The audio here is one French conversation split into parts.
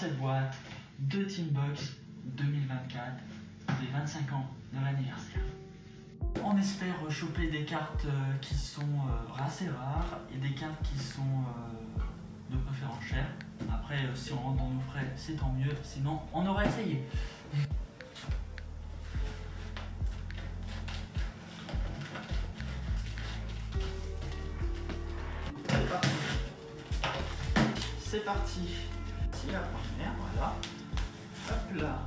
cette boîte 2 Teambox 2024 des 25 ans de l'anniversaire. On espère choper des cartes qui sont assez rares et des cartes qui sont de préférence chères. Après, si on rentre dans nos frais, c'est tant mieux, sinon on aurait essayé. C'est parti. C'est la première, voilà. Hop là.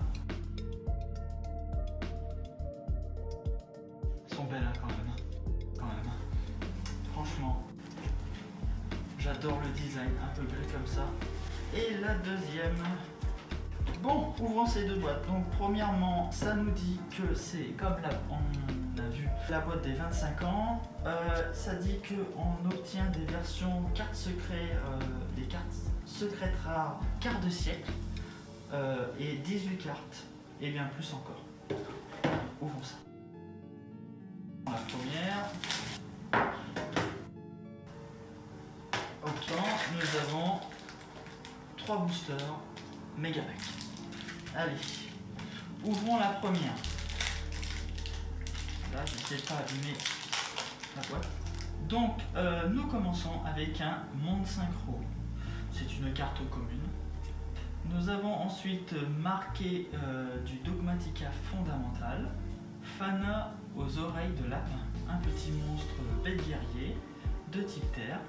Elles sont belles hein, quand même. Franchement, j'adore le design un peu belle comme ça. Et la deuxième. Bon, ouvrons ces deux boîtes. Donc premièrement, ça nous dit que c'est comme on a vu la boîte des 25 ans. Ça dit qu'on obtient des versions cartes secrètes, des cartes secrètes rares, quart de siècle, et 18 cartes, et bien plus encore. Ouvrons ça. La première. Autant, nous avons 3 boosters Megapack. Allez, ouvrons la première. Là, je ne sais pas abîmer la boîte. Donc, nous commençons avec un Monde Synchro. C'est une carte commune. Nous avons ensuite marqué du Dogmatica fondamental. Fana aux oreilles de lapin. Un petit monstre bête guerrier de type terre.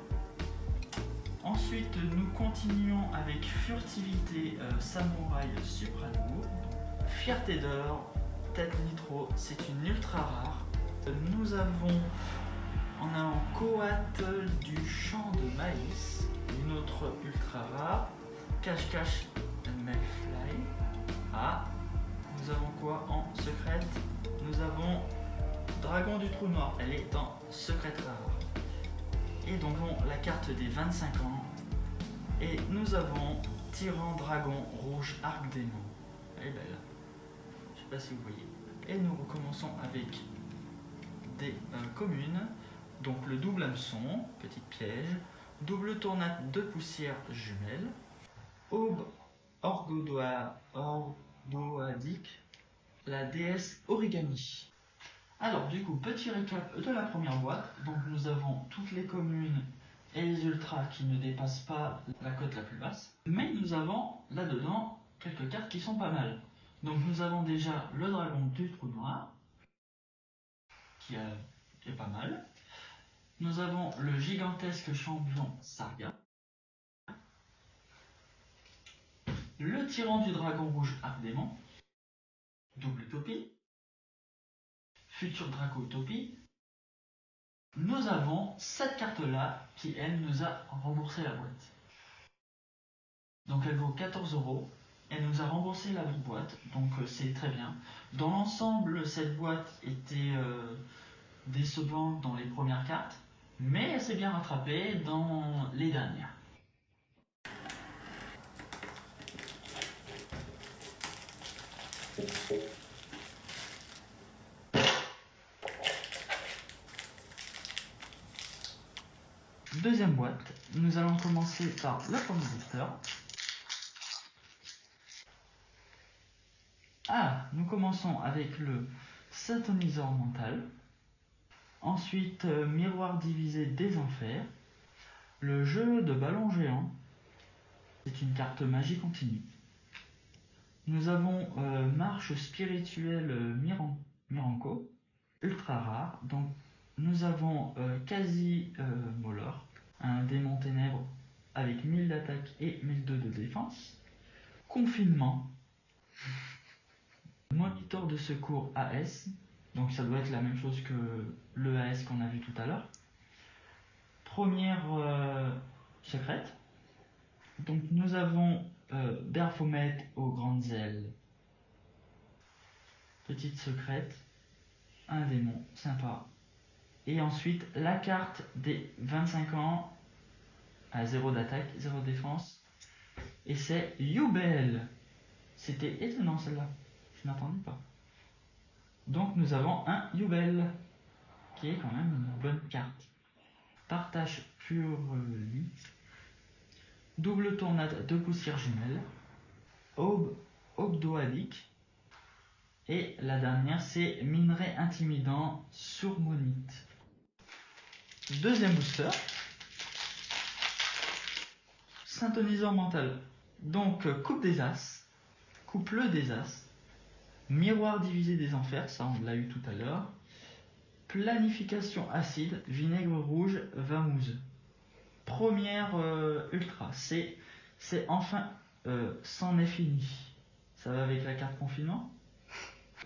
Ensuite, nous continuons avec Furtivité Samouraï Supra lourd. Fierté d'or, tête nitro, c'est une ultra rare. Nous avons en coat du champ de maïs, une autre ultra rare. Cache-cache Mayfly. Ah, nous avons quoi en secrète? Nous avons Dragon du trou noir, elle est en secrète rare. Et donc la carte des 25 ans. Et nous avons Tyran Dragon Rouge Arc Démon. Elle est belle. Je sais pas si vous voyez. Et nous recommençons avec des communes. Donc le double hameçon, petite piège. Double tornade de poussière jumelle. Aube ordoadique. La déesse origami. Alors du coup, petit récap de la première boîte. Donc nous avons toutes les communes et les ultras qui ne dépassent pas la cote la plus basse. Mais nous avons là-dedans quelques cartes qui sont pas mal. Donc nous avons déjà le dragon du trou noir, qui est pas mal. Nous avons le gigantesque champion Sarga. Le tyran du dragon rouge Ardémon. Double Utopie. Futur Draco Utopie. Nous avons cette carte-là qui, elle, nous a remboursé la boîte. Donc elle vaut 14 €. Elle nous a remboursé la boîte, donc c'est très bien. Dans l'ensemble, cette boîte était décevante dans les premières cartes, mais elle s'est bien rattrapée dans les dernières. Deuxième boîte, nous allons commencer par le premier booster. Nous commençons avec le Synthoniseur mental. Ensuite, Miroir divisé des enfers. Le jeu de ballon géant. C'est une carte magie continue. Nous avons Marche spirituelle Miranko, ultra rare. Donc, nous avons Quasi Molor, un démon ténèbres avec 1000 d'attaque et 1002 de défense. Confinement. Moniteur de secours AS, donc ça doit être la même chose que le AS qu'on a vu tout à l'heure. Première secrète. Donc nous avons Berphomètre aux grandes ailes. Petite secrète. Un démon, sympa. Et ensuite la carte des 25 ans à 0 d'attaque, 0 défense. Et c'est Yubel. C'était étonnant celle-là. Je n'attendais pas. Donc nous avons un Yubel, qui est quand même une bonne carte. Partage pur lit. Double tornade de poussière jumelle. Obdoadique. Et la dernière, c'est Minerai Intimidant Surmonite. Deuxième booster. Synthoniseur mental. Donc, coupe des As. Coupe-le des As. Miroir divisé des enfers, ça on l'a eu tout à l'heure. Planification acide, vinaigre rouge, vamouze. Première ultra, c'est enfin, c'en est fini. Ça va avec la carte confinement.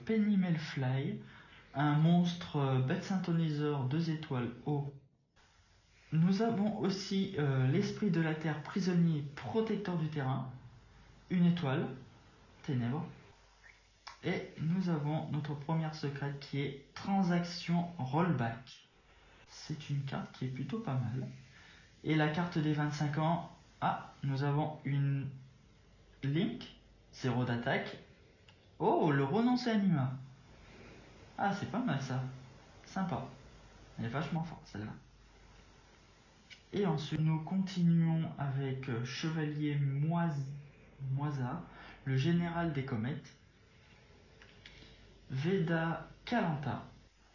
Penny Fly, un monstre bête synthoniseur 2 étoiles haut. Nous avons aussi l'esprit de la terre prisonnier protecteur du terrain, 1 étoile, ténèbres. Et nous avons notre première secrète qui est transaction rollback. C'est une carte qui est plutôt pas mal. Et la carte des 25 ans, nous avons une Link, 0 d'attaque. Oh, le renoncer anima. C'est pas mal ça. Sympa. Elle est vachement forte celle-là. Et ensuite, nous continuons avec Chevalier Moisa, le général des comètes. Veda Kalanta,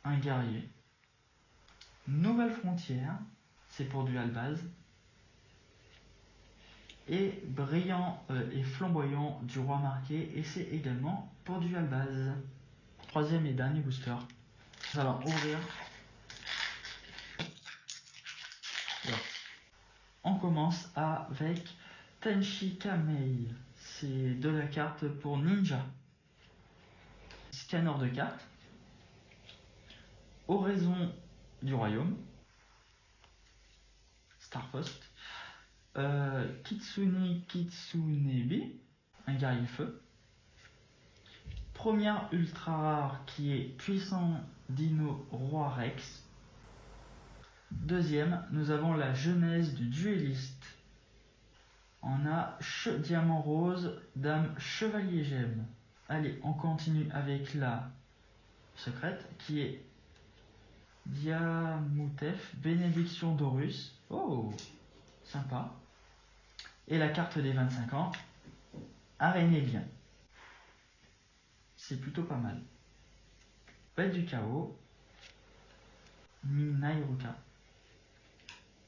un guerrier. Nouvelle frontière, c'est pour dual base. Et brillant et flamboyant du roi marqué, et c'est également pour dual base. Troisième et dernier booster. Nous allons ouvrir. Alors, on commence avec Tenshi Kamei. C'est de la carte pour ninja. Scanner de cartes. Oraison du royaume. Starpost. Kitsune Kitsunebi, un guerrier feu. Première ultra rare qui est Puissant Dino Roi Rex. Deuxième, nous avons la genèse du duelliste. On a Diamant Rose, Dame Chevalier Gemme. Allez, on continue avec la secrète qui est Diamutef, Bénédiction d'Horus. Oh, sympa. Et la carte des 25 ans, Araignée Lien. C'est plutôt pas mal. Bête du chaos, Minairuka.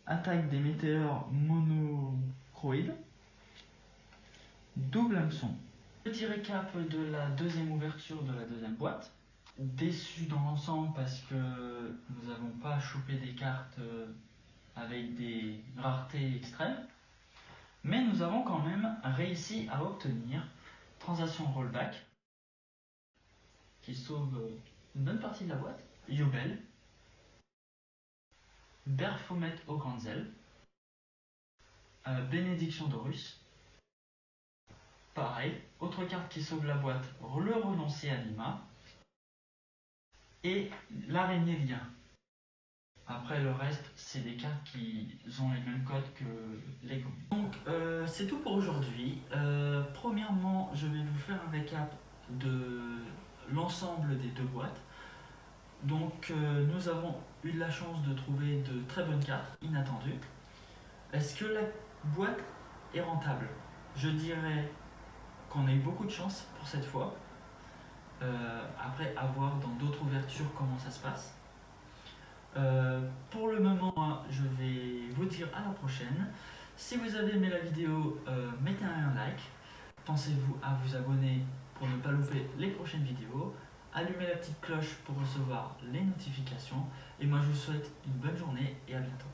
Attaque des météores monochroïdes. Double hameçon. Petit récap de la deuxième ouverture de la deuxième boîte. Déçu dans l'ensemble parce que nous n'avons pas chopé des cartes avec des raretés extrêmes. Mais nous avons quand même réussi à obtenir Transaction Rollback qui sauve une bonne partie de la boîte. Yobel. Berfomet aux grandes ailes. Bénédiction d'Horus. Pareil, autre carte qui sauve la boîte, le renoncer anima. Et l'araignée lien. Après le reste, c'est des cartes qui ont les mêmes codes que les communes. Donc c'est tout pour aujourd'hui. Premièrement, je vais vous faire un récap de l'ensemble des deux boîtes. Donc nous avons eu la chance de trouver de très bonnes cartes, inattendues. Est-ce que la boîte est rentable? Je dirais qu'on a eu beaucoup de chance pour cette fois. Après, à voir dans d'autres ouvertures comment ça se passe. Pour le moment, moi, je vais vous dire à la prochaine. Si vous avez aimé la vidéo, mettez un like. Pensez-vous à vous abonner pour ne pas louper les prochaines vidéos. Allumez la petite cloche pour recevoir les notifications. Et moi, je vous souhaite une bonne journée et à bientôt.